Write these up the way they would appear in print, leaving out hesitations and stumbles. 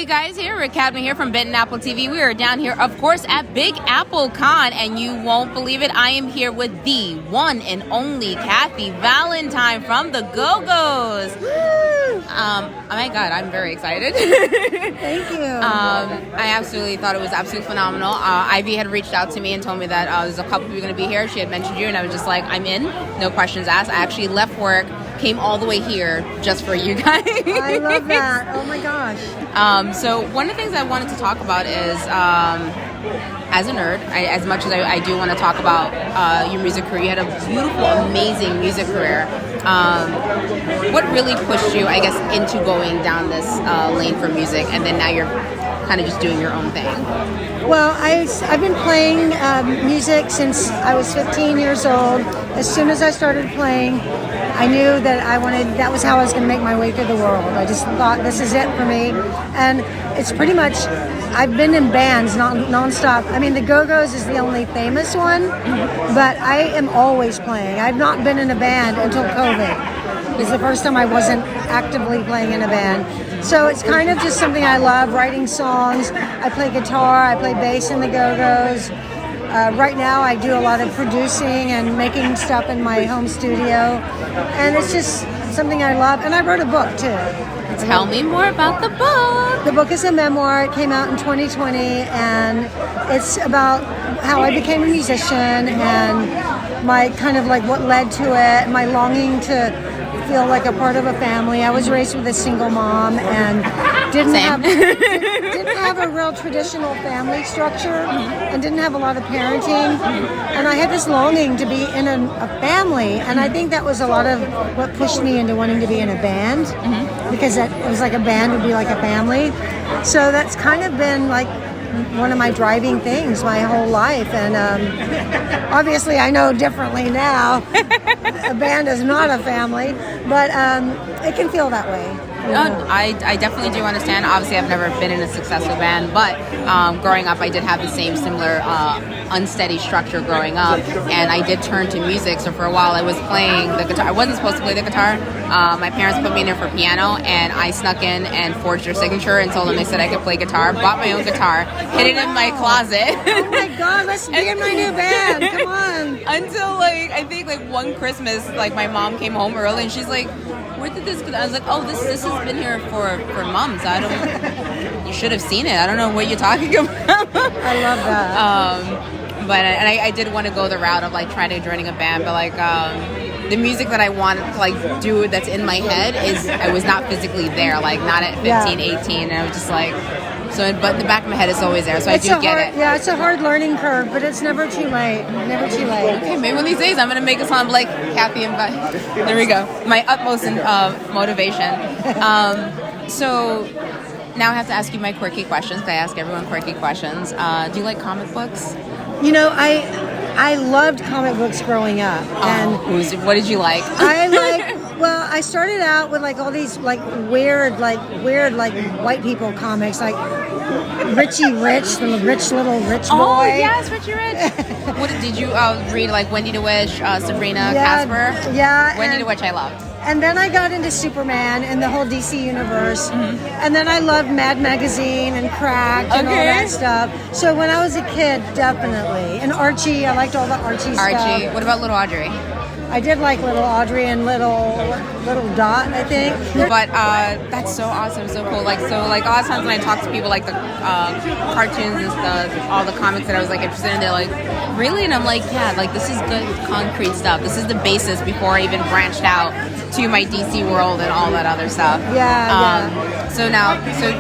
guys, here with Cadma here from Benton Apple TV. We are down here, of course, at Big Apple Con, and you won't believe it, I am here with the one and only Kathy Valentine from the GoGo's. Oh my God, I'm very excited. Thank you. I absolutely thought it was absolutely phenomenal. Ivy had reached out to me and told me that there's a couple people going to be here. She had mentioned you, and I was just like, I'm in, no questions asked. I actually left work, came all the way here just for you guys. I love that. Oh my gosh. So one of the things I wanted to talk about is, as a nerd, as much as I do want to talk about your music career, you had a beautiful, amazing music career. What really pushed you, I guess, into going down this lane for music, and then now you're kind of just doing your own thing? Well, I've been playing music since I was 15 years old. As soon as I started playing, I knew that that was how I was going to make my way through the world. I just thought, this is it for me. And it's pretty much, I've been in bands nonstop. I mean, the GoGo's is the only famous one, but I am always playing. I've not been in a band until COVID. It was the first time I wasn't actively playing in a band. So it's kind of just something I love, writing songs. I play guitar, I play bass in the GoGo's. Right now I do a lot of producing and making stuff in my home studio. And it's just something I love. And I wrote a book too. Tell me more about the book. The book is a memoir. It came out in 2020, and it's about how I became a musician and my kind of like what led to it, my longing to feel like a part of a family. I was raised with a single mom and didn't have a real traditional family structure and didn't have a lot of parenting. And I had this longing to be in a family, and I think that was a lot of what pushed me into wanting to be in a band, because it was like a band would be like a family. So that's kind of been like one of my driving things my whole life. And obviously I know differently now. A band is not a family, but it can feel that way. I definitely do understand. Obviously, I've never been in a successful band, but growing up, I did have the same similar unsteady structure growing up, and I did turn to music. So for a while, I was playing the guitar. I wasn't supposed to play the guitar. My parents put me in there for piano, and I snuck in and forged their signature and told them they said I could play guitar. Bought my own guitar, hid it in my closet. Oh my God, let's be in my new band. Come on. Until I think one Christmas, my mom came home early, and she's like, "Where did this go?" I was like, "Oh, this has been here for months. You should have seen it. I don't know what you're talking about." I love that. But I did want to go the route of trying to joining a band, but the music that I want to do that's in my head I was not physically there, not at 15, 18, and I was just but in the back of my head it's always there, so I do get it. Yeah, it's a hard learning curve, but it's never too late. Never too late. Okay, maybe one of these days I'm going to make a song like Kathy and there we go. My utmost motivation. So now I have to ask you my quirky questions. I ask everyone quirky questions. Do you like comic books? You know, I loved comic books growing up. And what did you like? I started out with all these weird white people comics, like Richie Rich, the rich little rich boy. Oh yes, Richie Rich. What did you read? Wendy the Witch, Sabrina, Casper. Yeah, Wendy the Witch I loved. And then I got into Superman and the whole DC universe. And then I loved Mad Magazine and Cracked and all that stuff. So when I was a kid, definitely. And Archie, I liked all the Archie stuff. Archie. What about Little Audrey? I did like Little Audrey and Little Dot, I think. But that's so awesome, so cool. A lot of times when I talk to people, the cartoons and all the comics that I was interested in, they're like, really? And I'm like, yeah, this is good concrete stuff. This is the basis before I even branched out to my DC world and all that other stuff. Yeah. So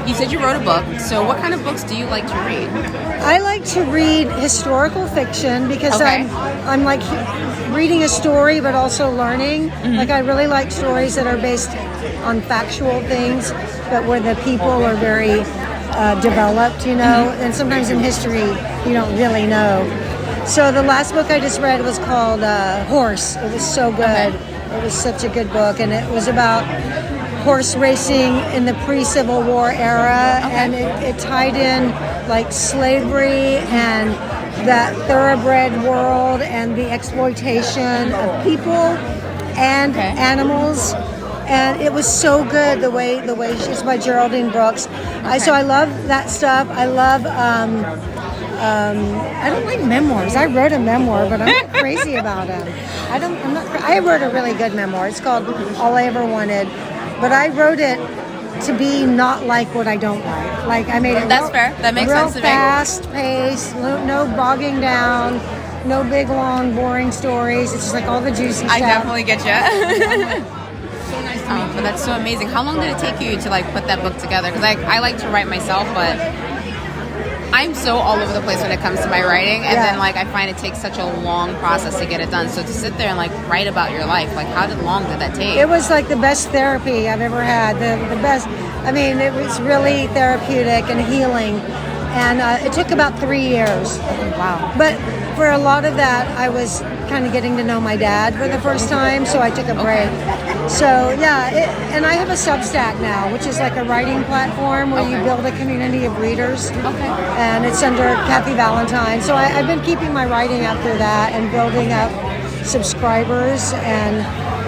you said you wrote a book. So what kind of books do you like to read? I like to read historical fiction because I'm reading a story but also learning. I really like stories that are based on factual things, but where the people are very developed, and sometimes in history you don't really know. So the last book I just read was called Horse. It was so good. It was such a good book, and it was about horse racing in the pre-Civil War era, and it tied in slavery and that thoroughbred world and the exploitation of people and animals and it was so good the way it's by Geraldine Brooks. So I love that stuff. I love. I don't like memoirs. I wrote a memoir, but I'm not crazy about them. I wrote a really good memoir. It's called All I Ever Wanted, but I wrote it to be not like what I don't like. Like I made it. That's fair. That makes sense to me. Fast paced, no bogging down, no big long boring stories. It's just like all the juicy stuff. I definitely get you. But that's so amazing. How long did it take you to like put that book together? Because I like to write myself, but I'm so all over the place when it comes to my writing, and then like I find it takes such a long process to get it done. So to sit there and like write about your life, like how long did that take? It was like the best therapy I've ever had. The best. I mean, it was really therapeutic and healing, and it took about 3 years. Wow. But for a lot of that, I was kind of getting to know my dad for the first time, so I took a break. So yeah, and I have a Substack now, which is like a writing platform where you build a community of readers. Okay. And it's under Kathy Valentine. So I've been keeping my writing up through that and building up subscribers, and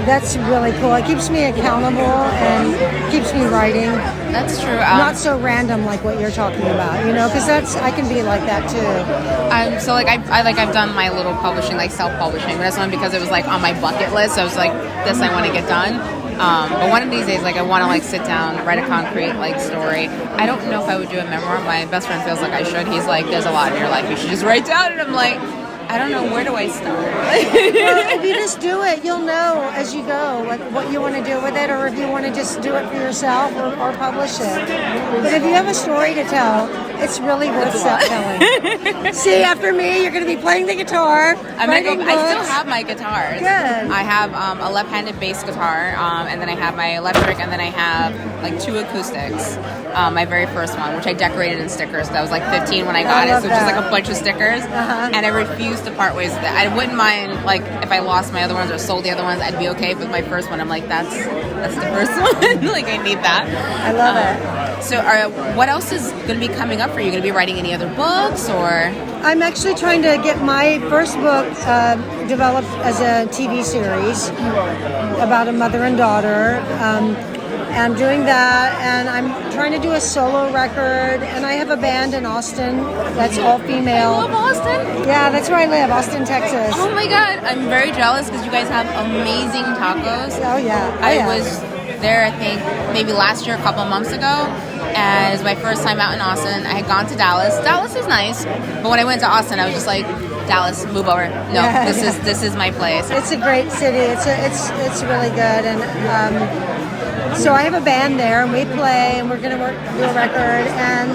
that's really cool. It keeps me accountable and keeps me writing. That's true. Not so random like what you're talking about, you know, because I can be like that too. So like I've done my little publishing, like self-publishing, but that's only because it was like on my bucket list. So I was like, this I want to get done. But one of these days, like I want to like sit down, write a concrete like story. I don't know if I would do a memoir. My best friend feels like I should. He's like, there's a lot in your life you should just write down, and I'm like, I don't know, where do I start? Well, if you just do it, you'll know as you go what you want to do with it, or if you want to just do it for yourself or publish it. But if you have a story to tell, it's really worth telling. See, after me, you're going to be playing the guitar. I still have my guitars. Good. I have a left-handed bass guitar, and then I have my electric, and then I have like 2 acoustics. My very first one, which I decorated in stickers. That was like 15 when I got it, so just like a bunch of stickers. And I refused to part ways with it. I wouldn't mind like if I lost my other ones or sold the other ones, I'd be okay. But my first one, I'm like, that's the first one. Like I need that. I love it. So, what else is going to be coming up for you? Going to be writing any other books, or? I'm actually trying to get my first book developed as a TV series about a mother and daughter. I'm doing that, and I'm trying to do a solo record, and I have a band in Austin that's all female. I love Austin. Yeah, that's where I live, Austin, Texas. Oh my God, I'm very jealous because you guys have amazing tacos. Oh yeah. I was there, I think, maybe last year, a couple of months ago, and it was my first time out in Austin. I had gone to Dallas. Dallas is nice, but when I went to Austin, I was just like, Dallas, move over. No, this is my place. It's a great city. It's really good, and so I have a band there, and we play, and we're going to do a record, and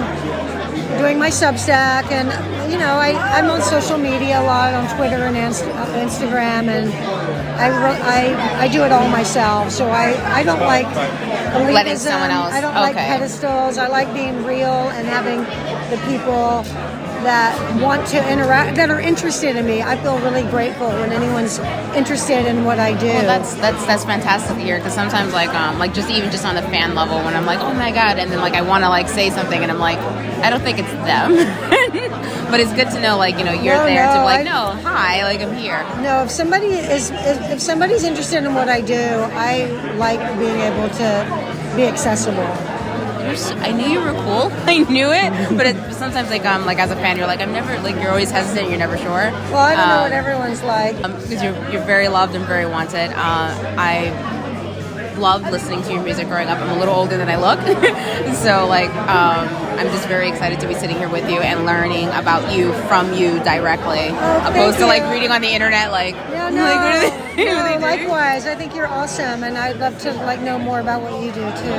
doing my Substack, and you know, I'm on social media a lot, on Twitter and Instagram, and I do it all myself. So I don't like elitism. Letting someone else. I don't like pedestals. I like being real and having the people that want to interact, that are interested in me. I feel really grateful when anyone's interested in what I do. Well, that's fantastic to hear, because sometimes like just on the fan level, when I'm like, oh my God, and then like I want to like say something, and I'm like, I don't think it's them. But it's good to know, like, you know, you're there to be like, no, hi, like I'm here. No, if somebody's interested in what I do, I like being able to be accessible. I knew you were cool. I knew it, but sometimes, like as a fan, you're like, I'm never, like, you're always hesitant. You're never sure. Well, I don't know what everyone's like. Because you're very loved and very wanted. I loved listening to your music growing up. I'm a little older than I look, so like I'm just very excited to be sitting here with you and learning about you from you directly, opposed to like reading on the internet. Like, yeah, no, like, what do they likewise. I think you're awesome, and I'd love to like know more about what you do too.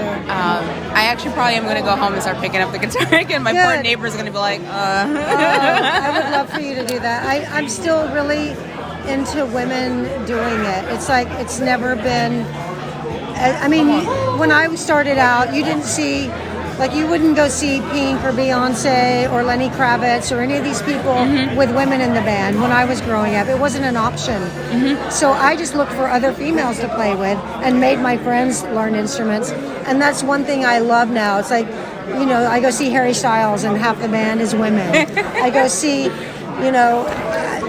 I actually probably am going to go home and start picking up the guitar again. My poor neighbor's going to be like, I would love for you to do that. I'm still really into women doing it. It's like it's never been. I mean, when I started out, you didn't see, like, you wouldn't go see Pink or Beyonce or Lenny Kravitz or any of these people with women in the band when I was growing up. It wasn't an option. So I just looked for other females to play with and made my friends learn instruments. And that's one thing I love now. It's like, you know, I go see Harry Styles and half the band is women. I go see, you know,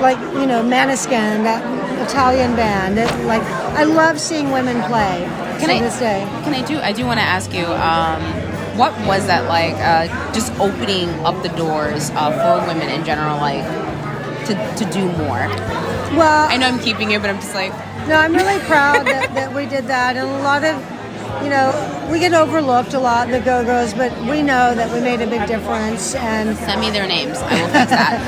like, you know, Maneskin, that Italian band, like I love seeing women play to this day. I do want to ask you, what was that like? Just opening up the doors for women in general, like to do more. Well, I know I'm keeping it, but I'm just like. No, I'm really proud that we did that, and a lot of, we get overlooked a lot, the GoGo's, but we know that we made a big difference. And send me their names. I will fix that.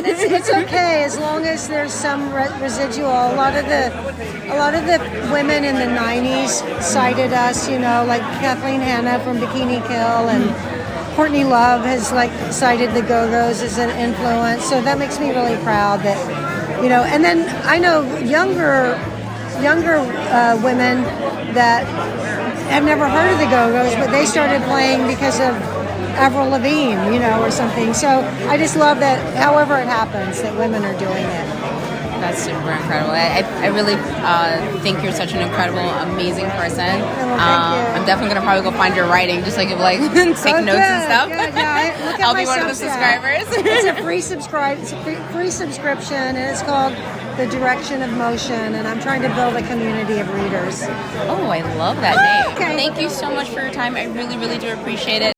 it's okay as long as there's some residual. A lot of the women in the '90s cited us, like Kathleen Hanna from Bikini Kill, and Courtney Love has cited the GoGo's as an influence. So that makes me really proud that, And then I know younger women that have never heard of the GoGo's, but they started playing because of Avril Lavigne, or something. So I just love that, however it happens, that women are doing it. That's super incredible. I really think you're such an incredible, amazing person. Well, thank you. I'm definitely gonna probably go find your writing, just take notes and stuff. Good. Yeah, I'll be one of the subscribers. It's a free free subscription, and it's called The Direction of Motion, and I'm trying to build a community of readers. Oh, I love that name. Okay. Thank you so much for your time. I really, really do appreciate it.